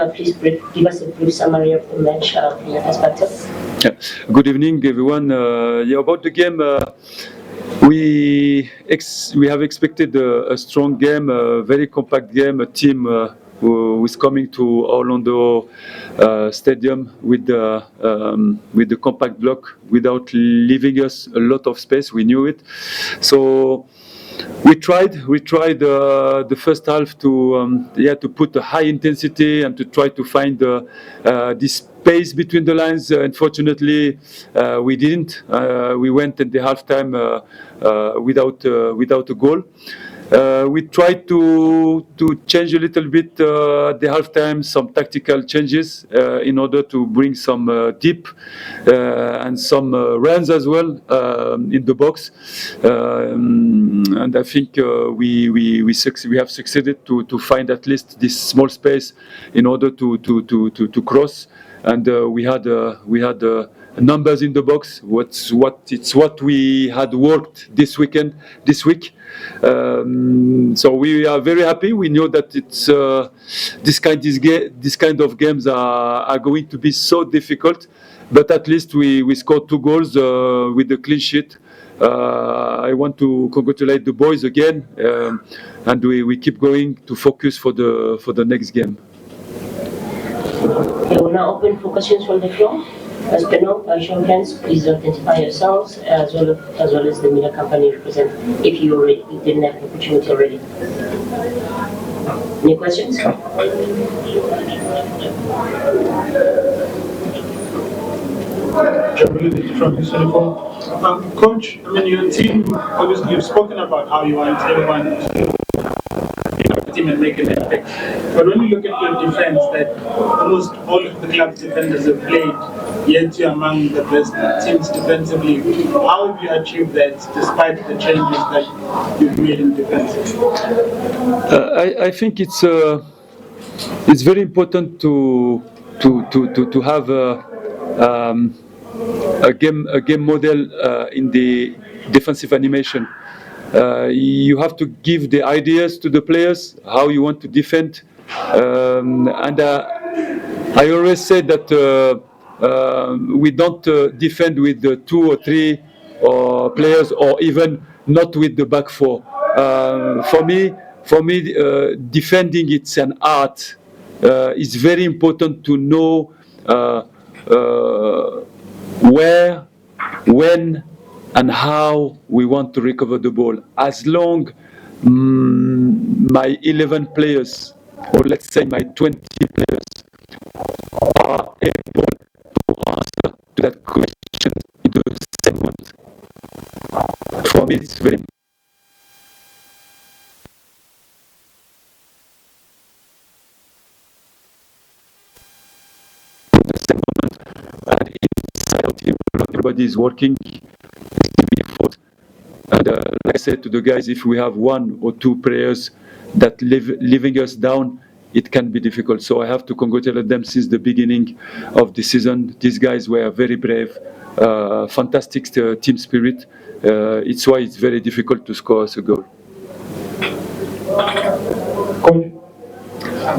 Please give us a brief summary of the match from your perspective. Yeah. Good evening, everyone. About the game, we have expected a strong game, a very compact game, a team who is coming to Orlando Stadium with the compact block without leaving us a lot of space. We knew it, so we tried the first half to put a high intensity and to try to find this space between the lines. Unfortunately, we didn't. We went in the halftime without a goal. We tried to change a little bit at the halftime, some tactical changes in order to bring some deep and some runs as well in the box. And I think we have succeeded to find at least this small space in order to cross. And we had numbers in the box. It's what we had worked this week. So we are very happy. We know that it's this kind of games are going to be so difficult, but at least we scored 2 goals with the clean sheet. I want to congratulate the boys again, and we keep going to focus for the next game. Okay, we'll now open for questions from the floor. As per now, by show of hands, please identify yourselves as well as the media company you represent, if you didn't have the opportunity already. Any questions? Coach, I mean, your team, obviously you've spoken about how you want everyone to team and make an impact. But when you look at your defense, that almost all of the club's defenders have played, yet you're among the best teams defensively. How have you achieved that despite the changes that you've made in defense? I think it's very important to have a game model in the defensive animation. You have to give the ideas to the players how you want to defend, and I always say that we don't defend with the 2 or 3 players, or even not with the back 4. For me, defending, it's an art. It's very important to know where, when, and how we want to recover the ball. As long my 11 players, or let's say my 20 players, are able to answer to that question in the same moment, for me it's very important. The same moment, and inside of the team, everybody is working. And like I said to the guys, if we have 1 or 2 players that leaving us down, it can be difficult. So I have to congratulate them since the beginning of the season. These guys were very brave, fantastic team spirit. It's why it's very difficult to score us a goal. Coach,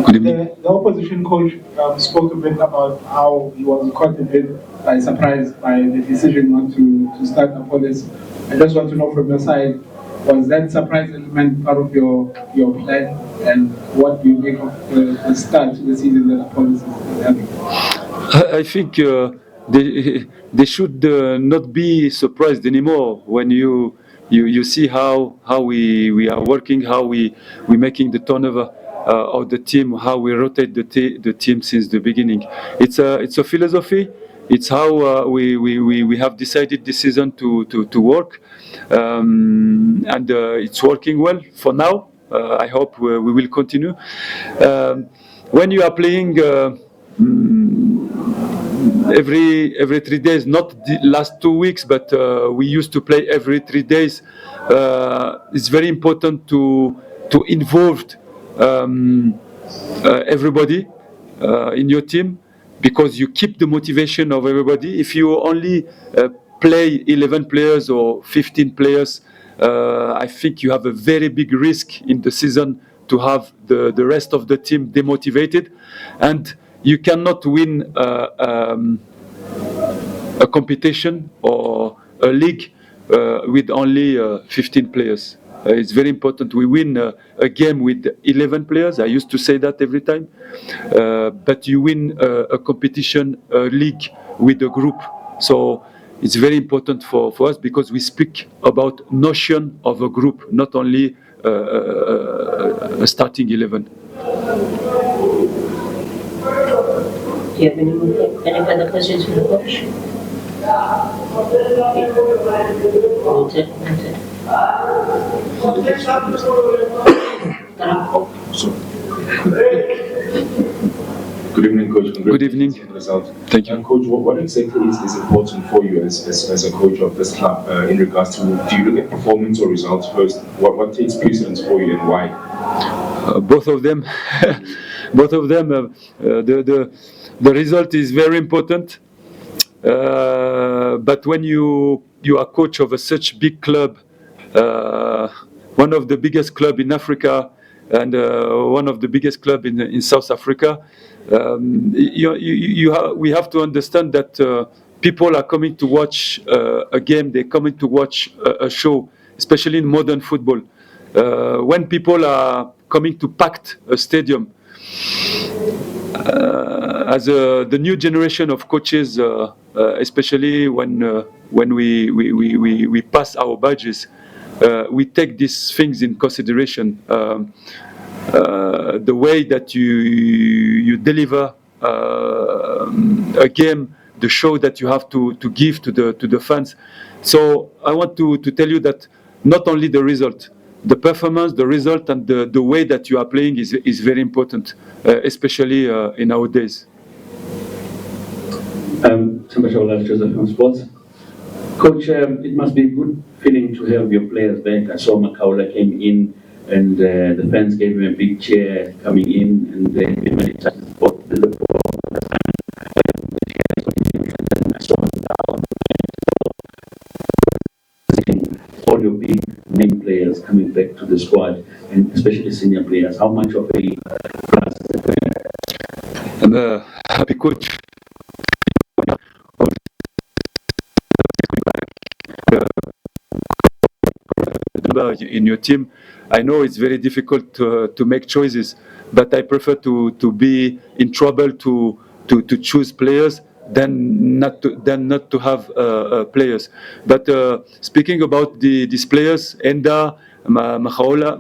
good evening. The opposition coach spoke a bit about how he was caught a bit by surprise by the decision not to start Appollis. I just want to know from your side, was that surprise element part of your plan, and what do you make of the start to the season that Appollis is having? I think they should not be surprised anymore when you see how we are working, how we making the turnover of the team, how we rotate the team since the beginning. It's a philosophy. It's how we have decided this season to work, and it's working well for now. I hope we will continue. When you are playing every 3 days, not the last 2 weeks, but we used to play every 3 days. It's very important to involve everybody in your team, because you keep the motivation of everybody. If you only play 11 players or 15 players, I think you have a very big risk in the season to have the rest of the team demotivated, and you cannot win a competition or a league with only 15 players. It's very important we win a game with 11 players. I used to say that every time. But you win a competition, a league with a group. So it's very important for us because we speak about notion of a group, not only a starting 11. Do you have any further questions for the coach? Good evening, Coach. Good evening. Thank you. Coach, what exactly is important for you as a coach of this club in regards to, do you look at performance or results first? What takes precedence for you and why? Both of them. Both of them. The result is very important. But when you are coach of such big club, one of the biggest club in Africa and one of the biggest club in South Africa, we have to understand that people are coming to watch a game, they're coming to watch a show, especially in modern football. When people are coming to packed a stadium, as the new generation of coaches, especially when we pass our badges, we take these things in consideration. The way that you deliver a game, the show that you have to give to the fans. So I want to tell you that not only the result, the performance, the result, and the way that you are playing is very important, especially in our days. Makhaula from Sports. Coach, it must be a good feeling to have your players back. I saw Makhaula came in and the fans gave him a big cheer coming in, and then many touches both the ball. I saw all your big name players coming back to the squad, and especially senior players. How much of a plus is it? I'm a happy coach. In your team, I know it's very difficult to make choices, but I prefer to be in trouble to choose players than not to have players. But speaking about these players, Ndah, Makhaula,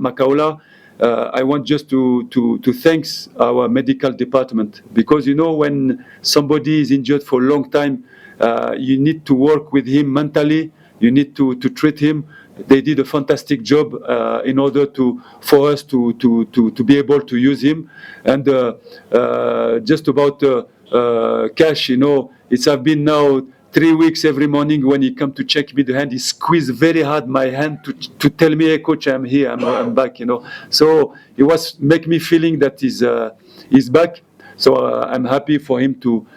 I want just to thank our medical department, because when somebody is injured for a long time, you need to work with him mentally. You need to treat him. They did a fantastic job in order for us to be able to use him. And just about Cash, it's have been now 3 weeks every morning when he come to check me the hand, he squeezed very hard my hand to tell me, hey coach, I'm here, I'm back, So it was make me feeling that he's back. So I'm happy for him to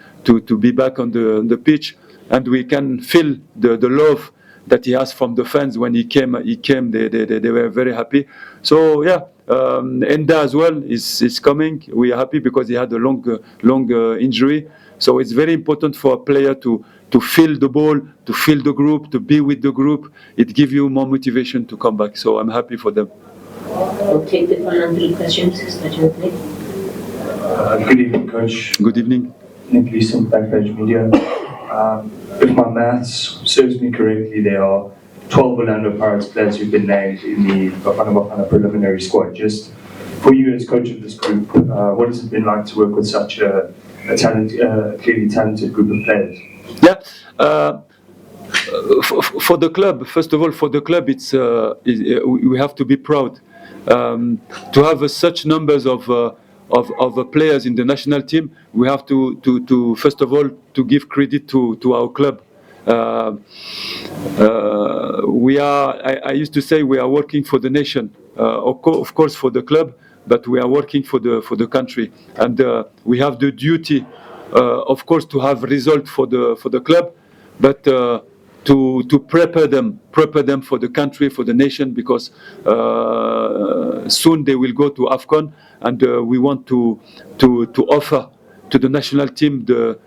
be back on the pitch, and we can feel the love that he has from the fans. When he came, they were very happy. So yeah, Ndah as well is coming. We are happy because he had a long injury. So it's very important for a player to feel the ball, to feel the group, to be with the group. It gives you more motivation to come back. So I'm happy for them. We'll take the final 3 questions. Good evening, Coach. Good evening. Nick Leeson, Backpage Media. If my maths serves me correctly, there are 12 Orlando Pirates players who've been named in the Bafana preliminary squad. Just for you as coach of this group, what has it been like to work with such a clearly talented group of players? Yeah. For the club, first of all, for the club, we have to be proud to have such numbers of players in the national team. We have to first of all to give credit to our club. I used to say we are working for the nation, of course for the club, but we are working for the country, and we have the duty, of course, to have result for the club, but to prepare them for the country, for the nation, because soon they will go to AFCON, and we want to offer to the national team the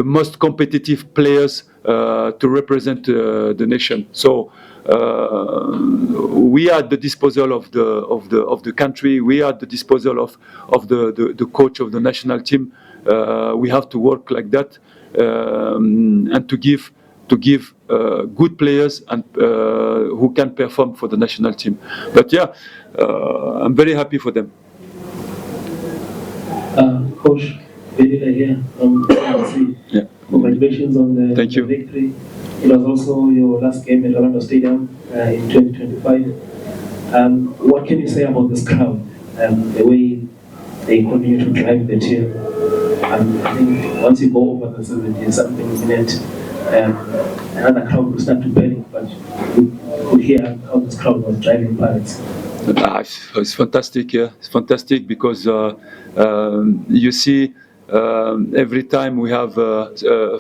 most competitive players to represent the nation. So we are at the disposal of the country. We are at the disposal of the coach of the national team. We have to work like that, and to give good players and who can perform for the national team. But yeah, I'm very happy for them. Coach, Benita here from Mbokazi. Yeah. Congratulations on the Thank you. victory. It was also your last game at Orlando Stadium in 2025. What can you say about this crowd and the way they continue to drive the team? I think once you go over the 70-something minute, another crowd will start to panic, but you could hear how this crowd was driving Pirates. It's fantastic, yeah. It's fantastic because you see, every time we have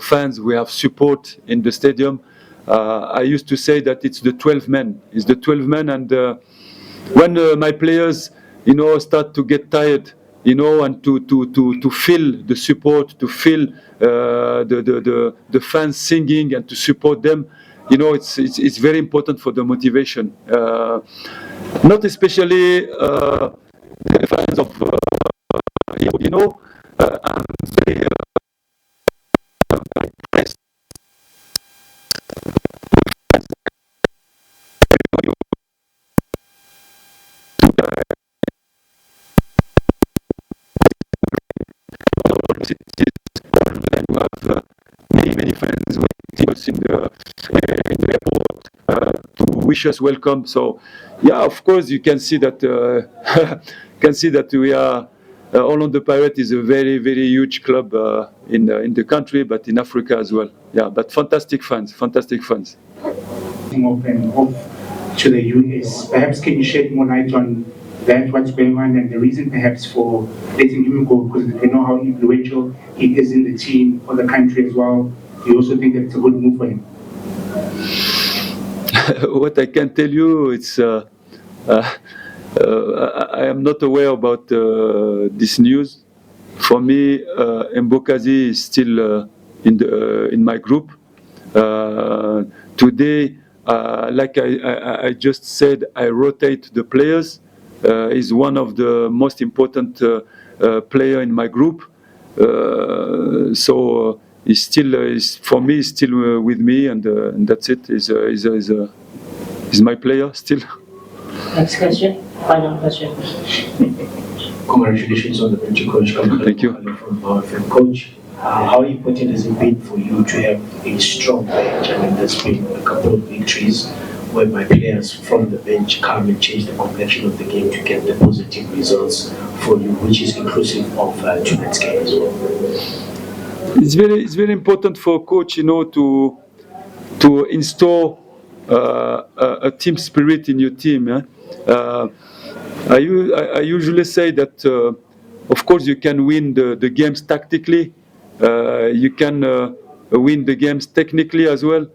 fans, we have support in the stadium. I used to say that it's the 12 men. It's the 12 men, and when my players, start to get tired, and to feel the support, to feel the fans singing and to support them, it's very important for the motivation. Not especially the fans of, I'm very impressed. You have many fans waiting us in the airport to wish us welcome. So, yeah, of course, you can see that we are. Orlando Pirates is a very, very huge club in the country, but in Africa as well. Yeah, but fantastic fans. Off to the US. Perhaps can you shed more light on that, what's going on, and the reason perhaps for letting him go, because we know how influential he is in the team, for the country as well. Do you also think that it's a good move for him? What I can tell you, it's I am not aware about this news. For me, Mbokazi is still in my group. Today, like I just said, I rotate the players. He's one of the most important player in my group. So he's still, for me, he's still with me, and that's it. He's my player still. Next question, final question. Congratulations on the victory, Coach. Thank you. From Coach, how important has it been for you to have a strong bench? I mean, there's been a couple of victories whereby players from the bench come and change the complexion of the game to get the positive results for you, which is inclusive of tonight's game as well. It's very important for a coach, to install a team spirit in your team. I usually say that, of course, you can win the games tactically. You can win the games technically as well.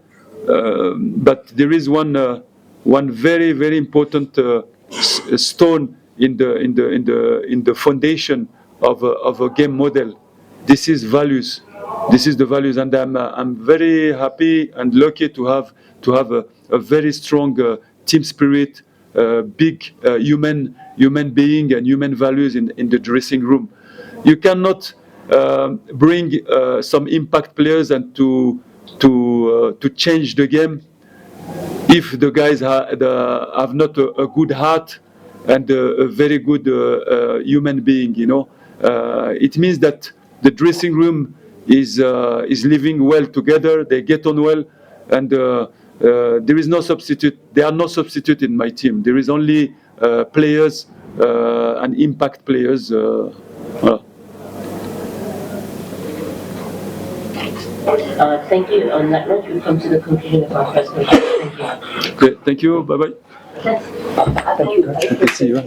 But there is one very, very important stone in the foundation of a game model. This is values. This is the values, and I'm very happy and lucky to have a very strong team spirit, big human being and human values in the dressing room. You cannot bring some impact players and to change the game if the guys have not a good heart and a very good human being. It means that the dressing room is living well together. They get on well, and there is no substitute. There are no substitute in my team. There is only players and impact players. Thank you. On that note, we come to the conclusion of our presentation. Thank you. Okay, thank you. Bye bye. Thank you. See you.